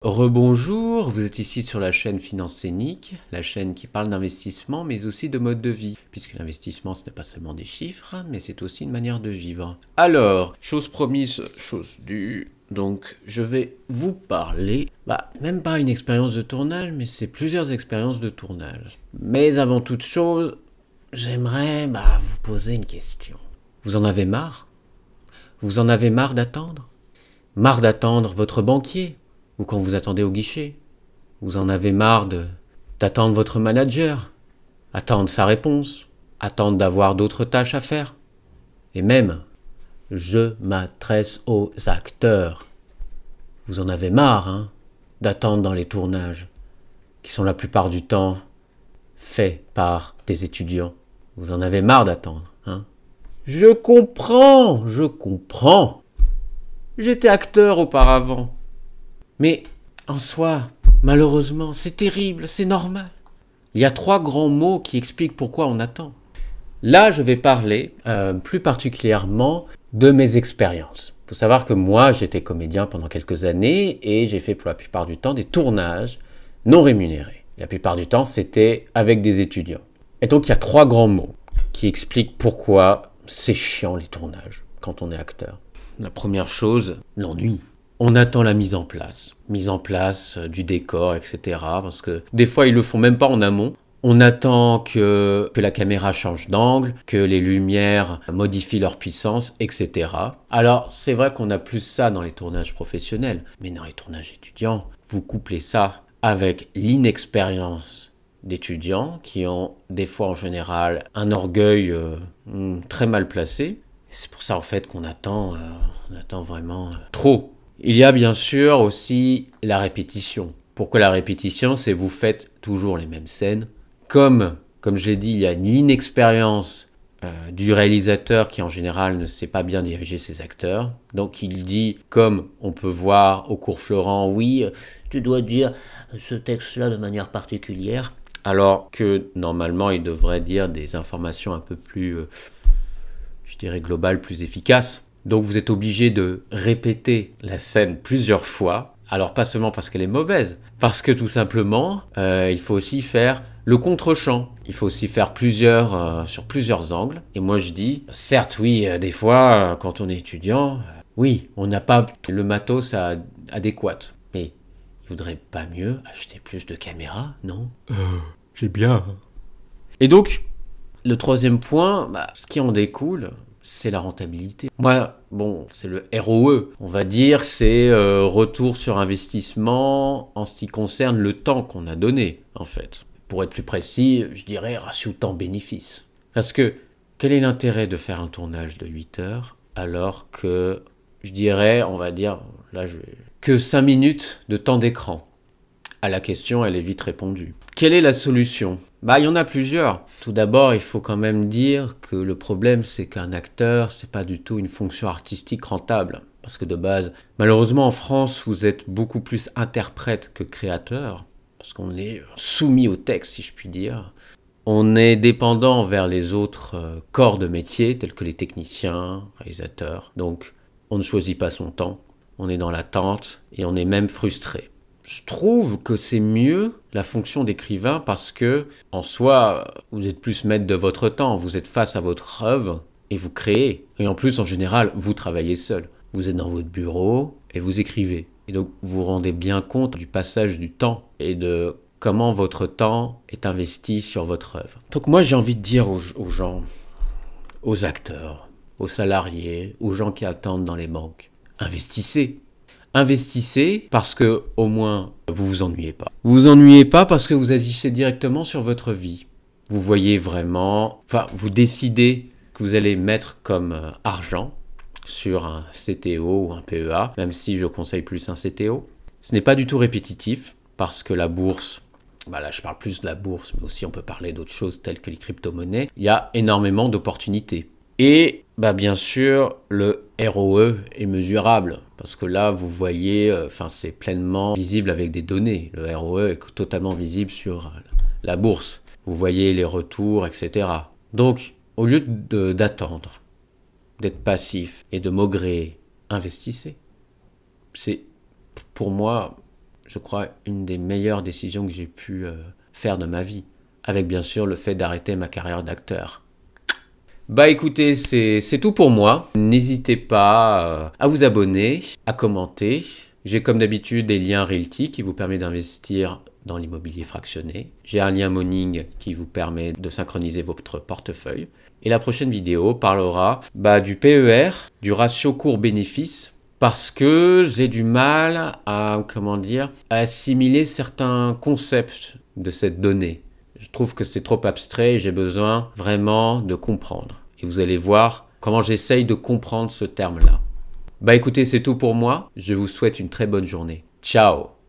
Rebonjour, vous êtes ici sur la chaîne Finance Scénique, la chaîne qui parle d'investissement mais aussi de mode de vie, puisque l'investissement ce n'est pas seulement des chiffres, mais c'est aussi une manière de vivre. Alors, chose promise, chose due, donc je vais vous parler, même pas une expérience de tournage, mais c'est plusieurs expériences de tournage. Mais avant toute chose, j'aimerais vous poser une question. Vous en avez marre? Vous en avez marre d'attendre? Marre d'attendre votre banquier? Ou quand vous attendez au guichet, vous en avez marre d'attendre votre manager, attendre sa réponse, attendre d'avoir d'autres tâches à faire. Et même, je m'adresse aux acteurs. Vous en avez marre, d'attendre dans les tournages, qui sont la plupart du temps faits par des étudiants. Vous en avez marre d'attendre, Je comprends. J'étais acteur auparavant. Mais en soi, malheureusement, c'est terrible, c'est normal. Il y a 3 grands mots qui expliquent pourquoi on attend. Là, je vais parler plus particulièrement de mes expériences. Il faut savoir que moi, j'étais comédien pendant quelques années et j'ai fait pour la plupart du temps des tournages non rémunérés. La plupart du temps, c'était avec des étudiants. Et donc, il y a 3 grands mots qui expliquent pourquoi c'est chiant les tournages quand on est acteur. La première chose, l'ennui. On attend la mise en place du décor, etc. Parce que des fois, ils le font même pas en amont. On attend que la caméra change d'angle, que les lumières modifient leur puissance, etc. Alors, c'est vrai qu'on a plus ça dans les tournages professionnels, mais dans les tournages étudiants, vous couplez ça avec l'inexpérience d'étudiants qui ont des fois en général un orgueil très mal placé. C'est pour ça en fait qu'on attend vraiment trop. Il y a bien sûr aussi la répétition. Pourquoi la répétition? C'est vous faites toujours les mêmes scènes. Comme je l'ai dit, il y a l'inexpérience du réalisateur qui en général ne sait pas bien diriger ses acteurs. Donc il dit, comme on peut voir au cours Florent, oui, tu dois dire ce texte-là de manière particulière. Alors que normalement il devrait dire des informations un peu plus, je dirais globales, plus efficaces. Donc vous êtes obligé de répéter la scène plusieurs fois. Alors pas seulement parce qu'elle est mauvaise, parce que tout simplement, il faut aussi faire le contre-champ. Il faut aussi faire sur plusieurs angles. Et moi je dis, certes oui, des fois, quand on est étudiant, oui, on n'a pas le matos adéquat. Mais il vaudrait pas mieux acheter plus de caméras, non? J'ai bien. Et donc, le troisième point, ce qui en découle, c'est la rentabilité. Moi, c'est le ROE. On va dire c'est retour sur investissement en ce qui concerne le temps qu'on a donné, en fait. Pour être plus précis, je dirais ratio temps-bénéfice. Parce que, quel est l'intérêt de faire un tournage de 8 heures alors que, je dirais, on va dire, que 5 minutes de temps d'écran? À la question, elle est vite répondue. Quelle est la solution? Il y en a plusieurs. Tout d'abord, il faut quand même dire que le problème, c'est qu'un acteur, c'est pas du tout une fonction artistique rentable. Parce que de base, malheureusement en France, vous êtes beaucoup plus interprète que créateur. Parce qu'on est soumis au texte, si je puis dire. On est dépendant vers les autres corps de métier, tels que les techniciens, réalisateurs. Donc, on ne choisit pas son temps. On est dans l'attente et on est même frustré. Je trouve que c'est mieux la fonction d'écrivain parce que, en soi, vous êtes plus maître de votre temps. Vous êtes face à votre œuvre et vous créez. Et en plus, en général, vous travaillez seul. Vous êtes dans votre bureau et vous écrivez. Et donc, vous vous rendez bien compte du passage du temps et de comment votre temps est investi sur votre œuvre. Donc moi, j'ai envie de dire aux gens, aux acteurs, aux salariés, aux gens qui attendent dans les banques, investissez. Investissez parce que au moins vous vous ennuyez pas. Vous vous ennuyez pas parce que vous agissez directement sur votre vie. Vous voyez vraiment, vous décidez que vous allez mettre comme argent sur un CTO ou un PEA, même si je conseille plus un CTO. Ce n'est pas du tout répétitif parce que la bourse, là je parle plus de la bourse, mais aussi on peut parler d'autres choses telles que les crypto-monnaies. Il y a énormément d'opportunités. Et bien sûr, le ROE est mesurable, parce que là, vous voyez, c'est pleinement visible avec des données. Le ROE est totalement visible sur la bourse. Vous voyez les retours, etc. Donc, au lieu d'attendre, d'être passif et de maugréer, investissez. C'est, pour moi, je crois, une des meilleures décisions que j'ai pu faire de ma vie. Avec bien sûr le fait d'arrêter ma carrière d'acteur. Bah écoutez, c'est tout pour moi. N'hésitez pas à vous abonner, à commenter. J'ai comme d'habitude des liens Realty qui vous permettent d'investir dans l'immobilier fractionné. J'ai un lien Moning qui vous permet de synchroniser votre portefeuille. Et la prochaine vidéo parlera du PER, du ratio cours-bénéfice, parce que j'ai du mal à assimiler certains concepts de cette donnée. Je trouve que c'est trop abstrait et j'ai besoin vraiment de comprendre. Et vous allez voir comment j'essaye de comprendre ce terme-là. Bah écoutez, c'est tout pour moi. Je vous souhaite une très bonne journée. Ciao!